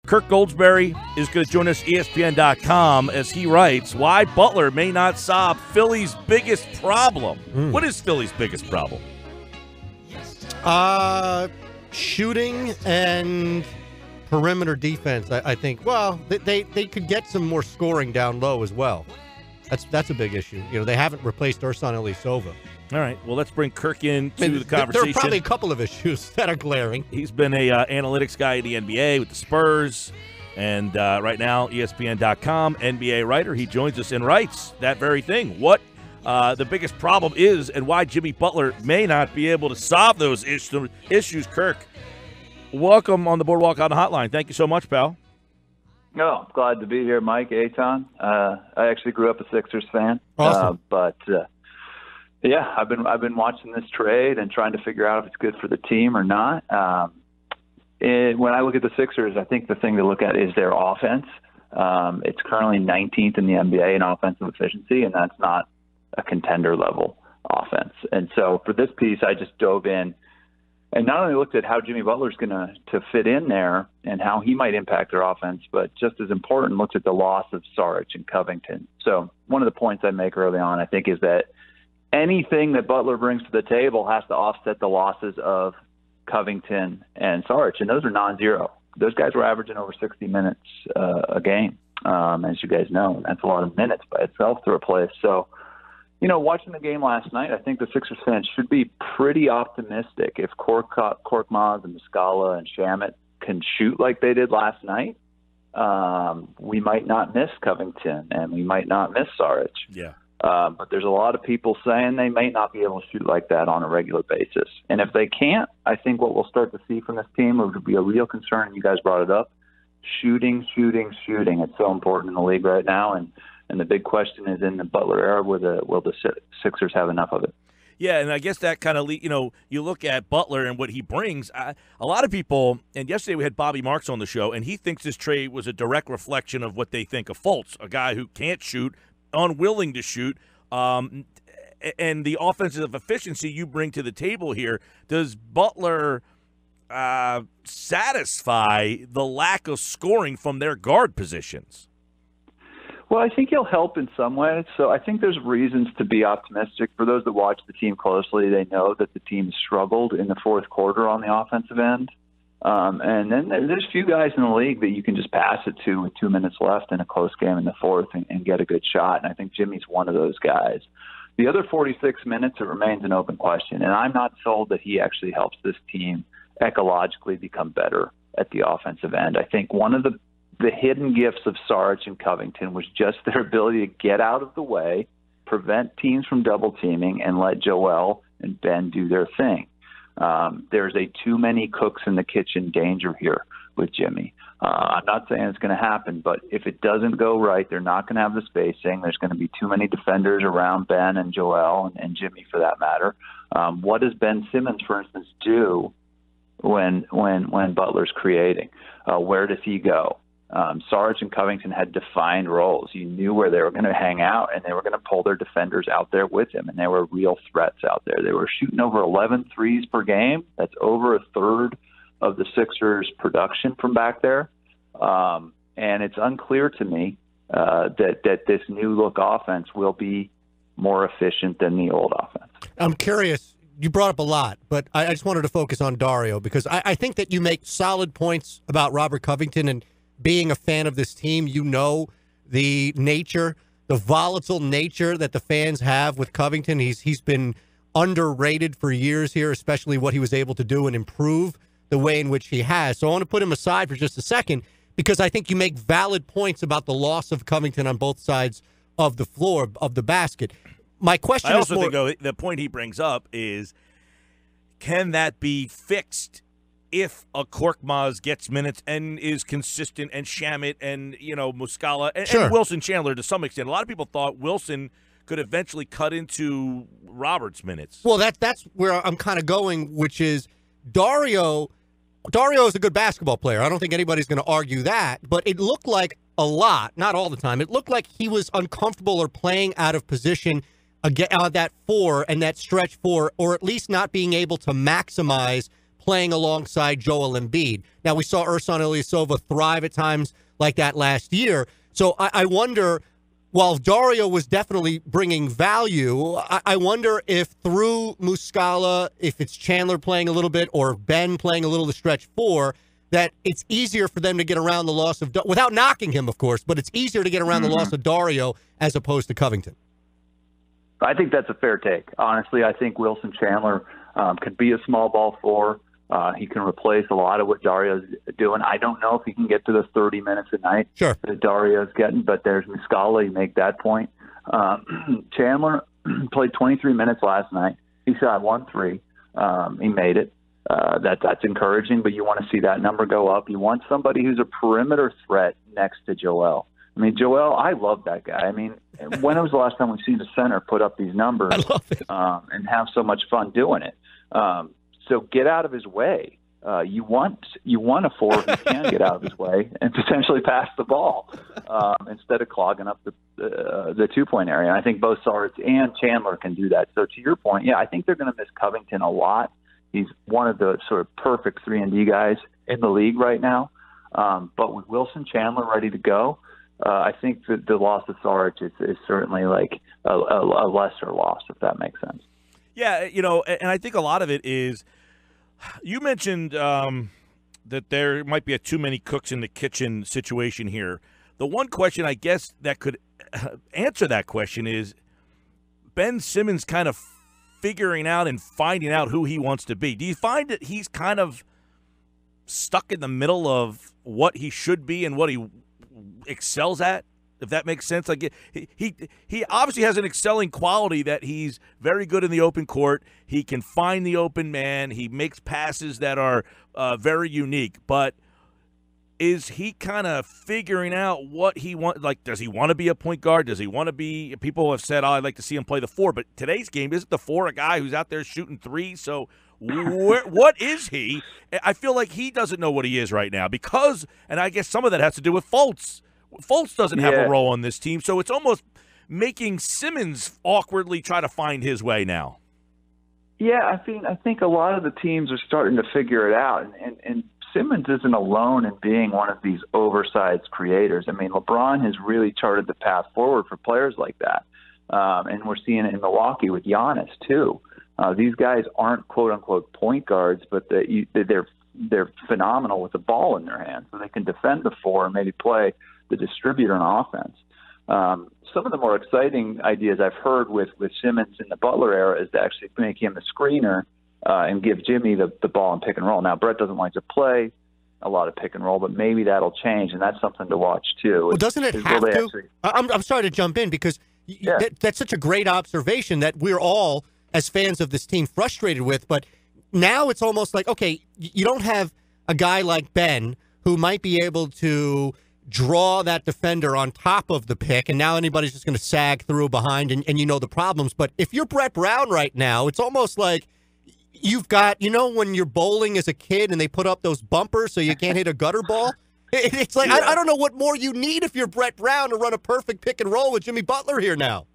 Kirk Goldsberry is going to join us ESPN.com as he writes, why Butler may not solve Philly's biggest problem. What is Philly's biggest problem? Shooting and perimeter defense, I think. Well, they could get some more scoring down low as well. That's a big issue. You know, they haven't replaced Ersan Ilyasova. All right, well, let's bring Kirk into the conversation. There are probably a couple of issues that are glaring. He's been a analytics guy in the NBA with the Spurs, and right now, ESPN.com, NBA writer. He joins us and writes that very thing. What the biggest problem is and why Jimmy Butler may not be able to solve those issues. Kirk, welcome on the Boardwalk on the Hotline. Thank you so much, pal. Oh, glad to be here, Mike, Eitan. I actually grew up a Sixers fan. Awesome. Yeah, I've been watching this trade and trying to figure out if it's good for the team or not. When I look at the Sixers, I think the thing to look at is their offense. It's currently 19th in the NBA in offensive efficiency, and that's not a contender-level offense. And so for this piece, I just dove in and not only looked at how Jimmy Butler's going to fit in there and how he might impact their offense, but just as important, looked at the loss of Saric and Covington. So one of the points I make early on, I think, is that anything that Butler brings to the table has to offset the losses of Covington and Saric, and those are non-zero. Those guys were averaging over 60 minutes a game, as you guys know. That's a lot of minutes by itself to replace. So, you know, watching the game last night, I think the Sixers fans should be pretty optimistic. If Korkmaz and Muscala and Shamet can shoot like they did last night, we might not miss Covington and we might not miss Saric. Yeah. But there's a lot of people saying they may not be able to shoot like that on a regular basis. And if they can't, I think what we'll start to see from this team would be a real concern. You guys brought it up. Shooting. It's so important in the league right now. And the big question is, in the Butler era, will the Sixers have enough of it? Yeah, and I guess that kind of, you look at Butler and what he brings. A lot of people, and yesterday we had Bobby Marks on the show, and he thinks this trade was a direct reflection of what they think of Fultz, a guy who can't shoot, unwilling to shoot, and the offensive efficiency you bring to the table here. Does Butler satisfy the lack of scoring from their guard positions? Well, I think he'll help in some ways. So I think there's reasons to be optimistic. For those that watch the team closely, they know that the team struggled in the fourth quarter on the offensive end. And then there's a few guys in the league that you can just pass it to with 2 minutes left in a close game in the fourth and get a good shot. And I think Jimmy's one of those guys. The other 46 minutes, it remains an open question. And I'm not sold that he actually helps this team ecologically become better at the offensive end. I think one of the hidden gifts of Saric and Covington was just their ability to get out of the way, prevent teams from double teaming, and let Joel and Ben do their thing. There's a too many cooks in the kitchen danger here with Jimmy. I'm not saying it's going to happen, but if it doesn't go right, they're not going to have the spacing. There's going to be too many defenders around Ben and Joel and Jimmy for that matter. What does Ben Simmons, for instance, do when Butler's creating? Where does he go? Saric and Covington had defined roles. You knew where they were going to hang out, and they were going to pull their defenders out there with him, and they were real threats out there. They were shooting over 11 threes per game. That's over a third of the Sixers' production from back there. And it's unclear to me that this new-look offense will be more efficient than the old offense. I'm curious. You brought up a lot, but I just wanted to focus on Dario because I think that you make solid points about Robert Covington, and being a fan of this team, you know the nature, the volatile nature that the fans have with Covington. He's been underrated for years here, especially what he was able to do and improve the way in which he has. So I want to put him aside for just a second because I think you make valid points about the loss of Covington on both sides of the floor, of the basket. My question I is also think the point he brings up is, can that be fixed if a Korkmaz gets minutes and is consistent, and Shamet and, Muscala and Wilson Chandler to some extent? A lot of people thought Wilson could eventually cut into Robert's minutes. Well, that's where I'm kind of going, which is Dario is a good basketball player. I don't think anybody's going to argue that, but it looked like a lot, not all the time, it looked like he was uncomfortable or playing out of position that 4 and that stretch 4, or at least not being able to maximize playing alongside Joel Embiid. Now, we saw Ersan Ilyasova thrive at times like that last year. So I wonder, while Dario was definitely bringing value, I wonder if through Muscala, if it's Chandler playing a little bit or Ben playing a little the stretch four, that it's easier for them to get around the loss of, without knocking him, of course, but it's easier to get around the loss of Dario as opposed to Covington. I think that's a fair take. Honestly, I think Wilson Chandler could be a small ball four. He can replace a lot of what Dario's doing. I don't know if he can get to the 30 minutes a night that Dario's getting, but there's Muscala. You make that point. Chandler played 23 minutes last night. He shot 1-3. He made it. That's encouraging, but you want to see that number go up. You want somebody who's a perimeter threat next to Joel. I mean, Joel, I love that guy. I mean, when was the last time we've seen a center put up these numbers and have so much fun doing it? So get out of his way. You want a four who can get out of his way and potentially pass the ball instead of clogging up the 2-point area. And I think both Sarge and Chandler can do that. So to your point, yeah, I think they're going to miss Covington a lot. He's one of the sort of perfect 3-and-D guys in the league right now. But with Wilson Chandler ready to go, I think that the loss of Sarge is certainly like a lesser loss, if that makes sense. Yeah, and I think a lot of it is, you mentioned that there might be a too many cooks in the kitchen situation here. The one question, I guess, that could answer that question is Ben Simmons kind of figuring out and finding out who he wants to be. Do you find that he's kind of stuck in the middle of what he should be and what he excels at, if that makes sense? Like he obviously has an excelling quality that he's very good in the open court. He can find the open man. He makes passes that are very unique. But is he kind of figuring out what he wants? Like, does he want to be a point guard? Does he want to be – people have said, I'd like to see him play the four. But today's game, isn't the four a guy who's out there shooting threes? So what is he? I feel like he doesn't know what he is right now because – and I guess some of that has to do with Fultz. Fultz doesn't have a role on this team, so it's almost making Simmons awkwardly try to find his way now. Yeah, I think a lot of the teams are starting to figure it out, and Simmons isn't alone in being one of these oversized creators. I mean, LeBron has really charted the path forward for players like that, and we're seeing it in Milwaukee with Giannis too. These guys aren't quote unquote point guards, but they're phenomenal with the ball in their hands, so they can defend the four and maybe play the distributor on offense. Some of the more exciting ideas I've heard with Simmons in the Butler era is to actually make him a screener and give Jimmy the ball in pick and roll. Now, Brett doesn't like to play a lot of pick and roll, but maybe that'll change, and that's something to watch too. Well, doesn't it have to? I'm sorry to jump in because that's such a great observation that we're all, as fans of this team, frustrated with. But now it's almost like, okay, you don't have a guy like Ben who might be able to draw that defender on top of the pick, and now anybody's just going to sag through behind, and you know the problems. But if you're Brett Brown right now, it's almost like you've got, when you're bowling as a kid and they put up those bumpers so you can't hit a gutter ball? It's like, I don't know what more you need if you're Brett Brown to run a perfect pick and roll with Jimmy Butler here now.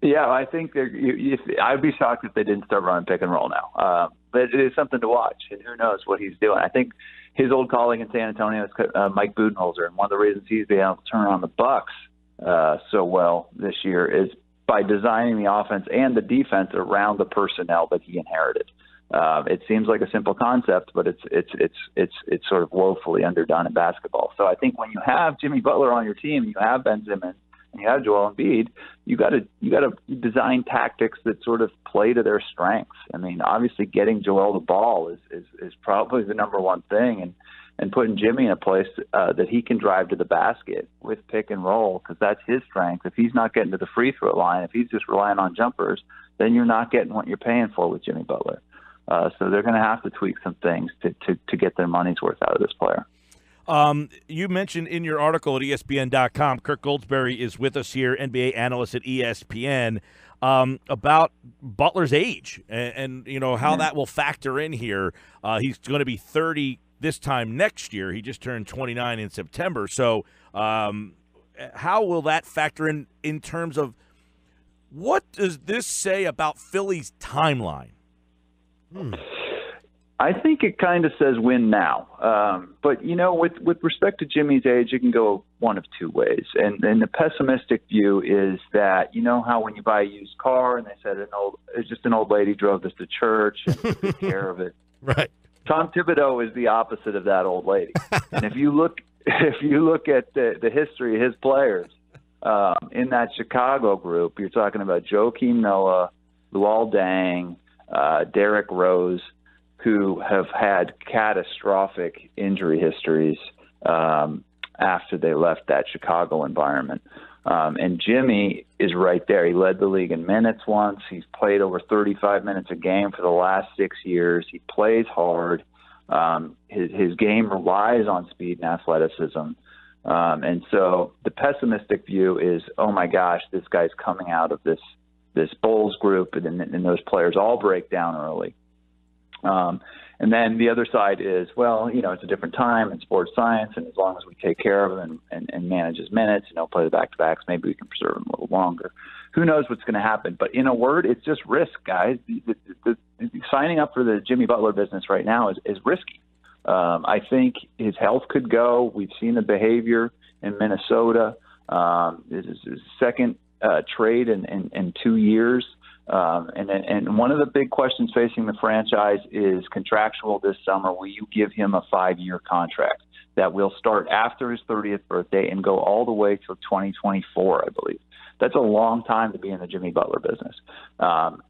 Yeah, I think I'd be shocked if they didn't start running pick and roll now. But it is something to watch, and who knows what he's doing. I think his old colleague in San Antonio is Mike Budenholzer, and one of the reasons he's been able to turn on the Bucks so well this year is by designing the offense and the defense around the personnel that he inherited. It seems like a simple concept, but it's sort of woefully underdone in basketball. So I think when you have Jimmy Butler on your team, you have Ben Simmons, and you have Joel Embiid, you got to design tactics that sort of play to their strengths. I mean, obviously getting Joel the ball is probably the number one thing, and putting Jimmy in a place that he can drive to the basket with pick and roll, because that's his strength. If he's not getting to the free throw line, if he's just relying on jumpers, then you're not getting what you're paying for with Jimmy Butler. So they're going to have to tweak some things to get their money's worth out of this player. You mentioned in your article at ESPN.com, Kirk Goldsberry is with us here, NBA analyst at ESPN, about Butler's age and how that will factor in here. He's going to be 30 this time next year. He just turned 29 in September. So how will that factor in terms of what does this say about Philly's timeline? I think it kind of says win now. But, with respect to Jimmy's age, it can go one of two ways. And the pessimistic view is that, how when you buy a used car and they said it's just an old lady drove this to church and took care of it. Right. Tom Thibodeau is the opposite of that old lady. And if you look at the history of his players in that Chicago group, you're talking about Joakim Noah, Luol Deng, Derrick Rose, who have had catastrophic injury histories after they left that Chicago environment. And Jimmy is right there. He led the league in minutes once. He's played over 35 minutes a game for the last 6 years. He plays hard. His game relies on speed and athleticism. And so the pessimistic view is, oh my gosh, this guy's coming out of this Bulls group, and those players all break down early. And then the other side is, well, it's a different time in sports science, and as long as we take care of him and manage his minutes, play the back-to-backs, maybe we can preserve him a little longer. Who knows what's going to happen? But in a word, it's just risk, guys. The signing up for the Jimmy Butler business right now is risky. I think his health could go. We've seen the behavior in Minnesota. This is his second trade in 2 years. And one of the big questions facing the franchise is contractual this summer. Will you give him a 5-year contract that will start after his 30th birthday and go all the way till 2024, I believe? That's a long time to be in the Jimmy Butler business.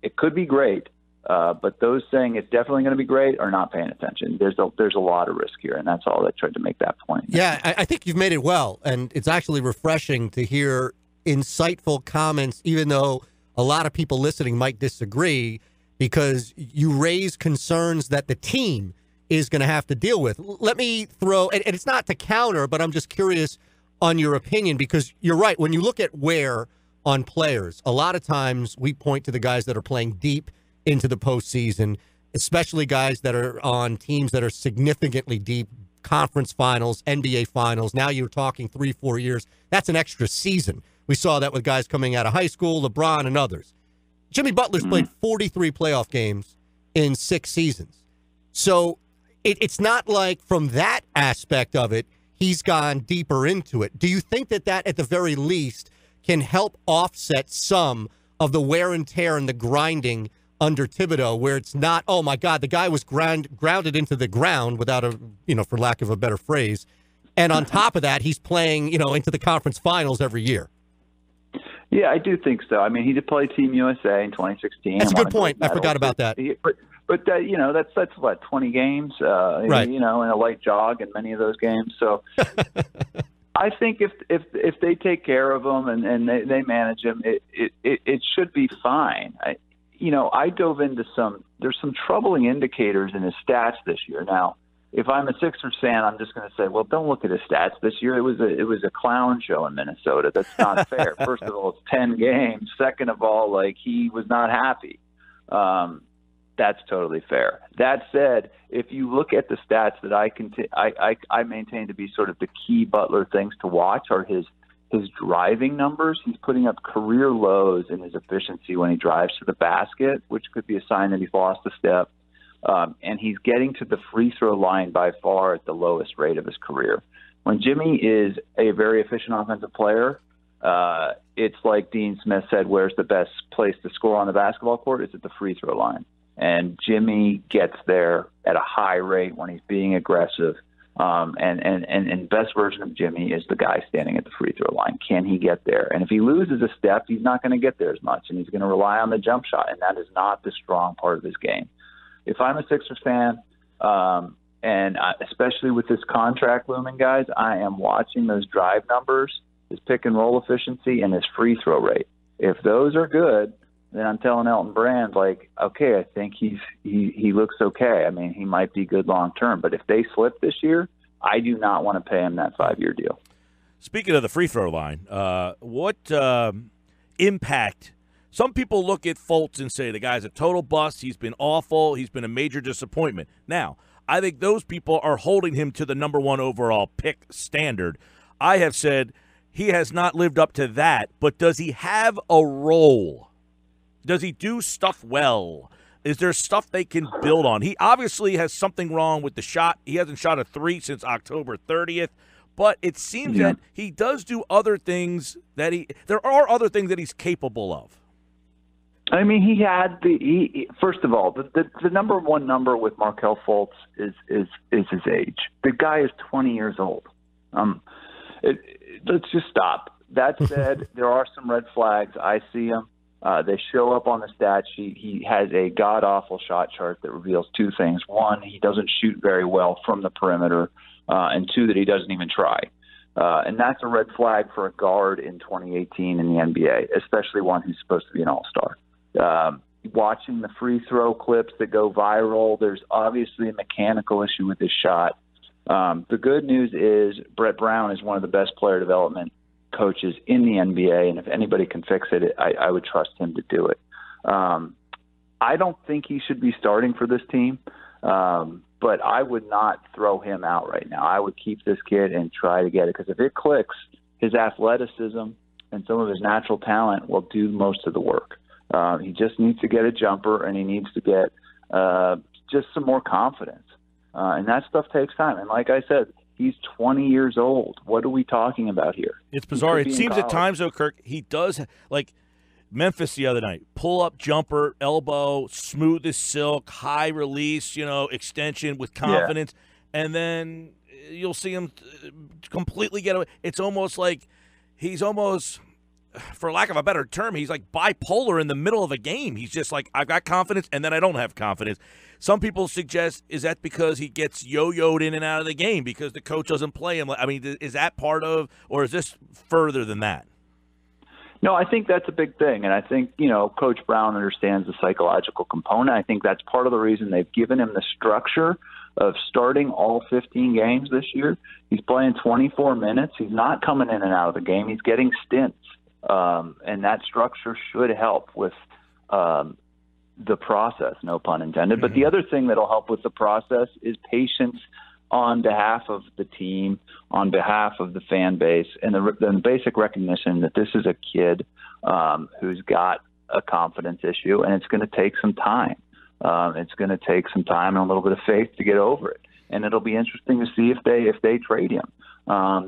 It could be great, but those saying it's definitely going to be great are not paying attention. There's a lot of risk here, and that's all I tried to make that point. Yeah, I think you've made it well, and it's actually refreshing to hear insightful comments, even though a lot of people listening might disagree, because you raise concerns that the team is going to have to deal with. Let me throw, and it's not to counter, but I'm just curious on your opinion, because you're right. When you look at wear on players, a lot of times we point to the guys that are playing deep into the postseason, especially guys that are on teams that are significantly deep, conference finals, NBA finals. Now you're talking 3-4 years. That's an extra season. We saw that with guys coming out of high school, LeBron and others. Jimmy Butler's played 43 playoff games in 6 seasons. So it's not like from that aspect of it, he's gone deeper into it. Do you think that at the very least can help offset some of the wear and tear and the grinding under Thibodeau, where it's not, oh my God, the guy was grounded into the ground without a, for lack of a better phrase. And on top of that, he's playing, into the conference finals every year. Yeah, I do think so. I mean, he did play Team USA in 2016. That's a good point. I forgot about that. But that's what, 20 games, right. And a light jog in many of those games. So I think if they take care of him and they manage him, it should be fine. I dove into there's some troubling indicators in his stats this year. Now, if I'm a Sixers fan, I'm just going to say, well, don't look at his stats this year. It was a clown show in Minnesota. That's not fair. First of all, it's 10 games. Second of all, he was not happy. That's totally fair. That said, if you look at the stats that I maintain to be sort of the key Butler things to watch are his driving numbers. He's putting up career lows in his efficiency when he drives to the basket, which could be a sign that he's lost a step. And he's getting to the free throw line by far at the lowest rate of his career. When Jimmy is a very efficient offensive player, it's like Dean Smith said, where's the best place to score on the basketball court? It's at the free throw line. And Jimmy gets there at a high rate when he's being aggressive. And best version of Jimmy is the guy standing at the free throw line. Can he get there? And if he loses a step, he's not going to get there as much, and he's going to rely on the jump shot, and that is not the strong part of his game. If I'm a Sixers fan, and especially with this contract looming, guys, I am watching those drive numbers, his pick and roll efficiency, and his free throw rate. If those are good, then I'm telling Elton Brand, okay, I think he looks okay. I mean, he might be good long term, but if they slip this year, I do not want to pay him that 5-year deal. Speaking of the free throw line, what impact? Some people look at Fultz and say the guy's a total bust. He's been awful. He's been a major disappointment. Now, I think those people are holding him to the number 1 overall pick standard. I have said he has not lived up to that, but does he have a role? Does he do stuff well? Is there stuff they can build on? He obviously has something wrong with the shot. He hasn't shot a 3 since October 30th, but it seems that he does do other things there are other things that he's capable of. I mean, first of all, the number one number with Markelle Fultz is his age. The guy is 20 years old. Let's just stop. That said, there are some red flags. I see them. They show up on the stat sheet. He has a god-awful shot chart that reveals two things. One, he doesn't shoot very well from the perimeter, and two, that he doesn't even try. And that's a red flag for a guard in 2018 in the NBA, especially one who's supposed to be an all-star. Watching the free throw clips that go viral, there's obviously a mechanical issue with his shot. The good news is Brett Brown is one of the best player development coaches in the NBA, and if anybody can fix it, I would trust him to do it. I don't think he should be starting for this team, but I would not throw him out right now. I would keep this kid and try to get it, because if it clicks, his athleticism and some of his natural talent will do most of the work. He just needs to get a jumper, and he needs to get just some more confidence. And that stuff takes time. And like I said, he's 20 years old. What are we talking about here? It's bizarre. It seems at times, though, Kirk, he does, like Memphis the other night, pull-up jumper, elbow, smooth as silk, high release, extension with confidence. Yeah. And then you'll see him completely get away. It's almost like he's almost, for lack of a better term, he's like bipolar in the middle of a game. He's just like, I've got confidence, and then I don't have confidence. Some people suggest, is that because he gets yo-yoed in and out of the game because the coach doesn't play him? I mean, is that part of, or is this further than that? No, I think that's a big thing, and I think, Coach Brown understands the psychological component. I think that's part of the reason they've given him the structure of starting all 15 games this year. He's playing 24 minutes. He's not coming in and out of the game. He's getting stints. And that structure should help with the process, no pun intended. But the other thing that'll help with the process is patience on behalf of the team, on behalf of the fan base, and the basic recognition that this is a kid who's got a confidence issue, and it's going to take some time. It's going to take some time and a little bit of faith to get over it. And it'll be interesting to see if they trade him.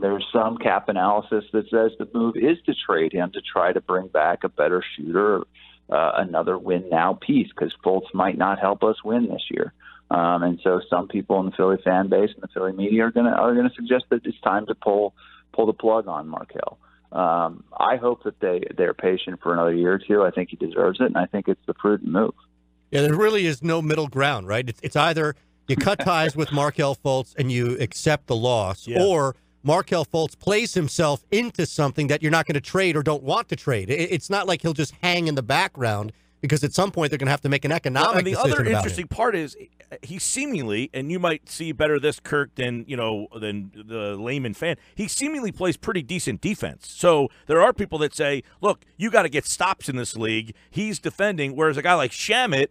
There's some cap analysis that says the move is to trade him to try to bring back a better shooter, another win-now piece, because Fultz might not help us win this year. And so some people in the Philly fan base and the Philly media are going to suggest that it's time to pull the plug on Markelle. I hope that they're patient for another year or two. I think he deserves it, and I think it's the prudent move. Yeah, there really is no middle ground, right? It's either you cut ties with Markelle Fultz and you accept the loss, or Markelle Fultz plays himself into something that you're not going to trade or don't want to trade. It's not like he'll just hang in the background, because at some point they're going to have to make an economic decision about it. And the other interesting part is he seemingly, and you might see better this, Kirk, than the layman fan, he seemingly plays pretty decent defense. So there are people that say, look, you got to get stops in this league. He's defending, whereas a guy like Shamet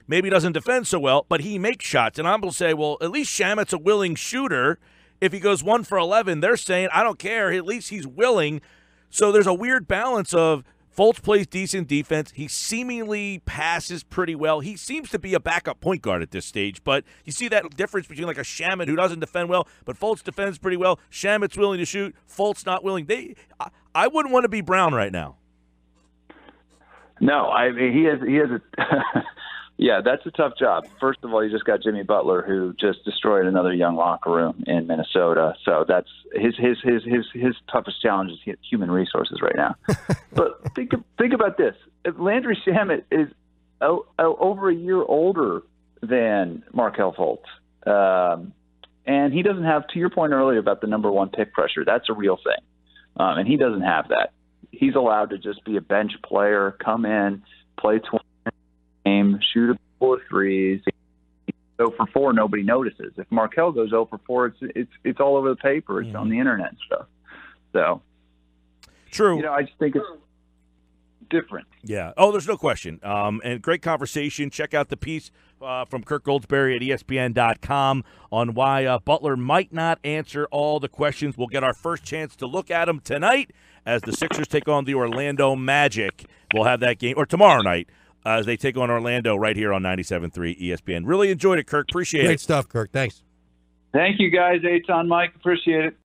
maybe doesn't defend so well, but he makes shots. And I'm going to say, well, at least Shamet's a willing shooter. If he goes 1 for 11, they're saying, I don't care. At least he's willing. So there's a weird balance of Fultz plays decent defense. He seemingly passes pretty well. He seems to be a backup point guard at this stage. But you see that difference between like a Shamet who doesn't defend well, but Fultz defends pretty well. Shamet's willing to shoot. Fultz not willing. I wouldn't want to be Brown right now. No, I mean, he has a yeah, that's a tough job. First of all, you just got Jimmy Butler, who just destroyed another young locker room in Minnesota. So that's his toughest challenge is human resources right now. But think about this: if Landry Shamet is over a year older than Markelle Fultz, and he doesn't have, to your point earlier about the number one pick pressure, that's a real thing, and he doesn't have that. He's allowed to just be a bench player, come in, play 20 game, shoot a couple of threes. 0 for 4, nobody notices. If Markelle goes 0 for 4, it's all over the paper. It's on the internet and stuff. So, true. I just think it's different. Yeah. Oh, there's no question. And great conversation. Check out the piece from Kirk Goldsberry at ESPN.com on why Butler might not answer all the questions. We'll get our first chance to look at them tonight as the Sixers take on the Orlando Magic. We'll have that game, or tomorrow night. as they take on Orlando right here on 97.3 ESPN. Really enjoyed it, Kirk. Appreciate it. Great stuff, Kirk. Thanks. Thank you, guys. Eitan, Mike. Appreciate it.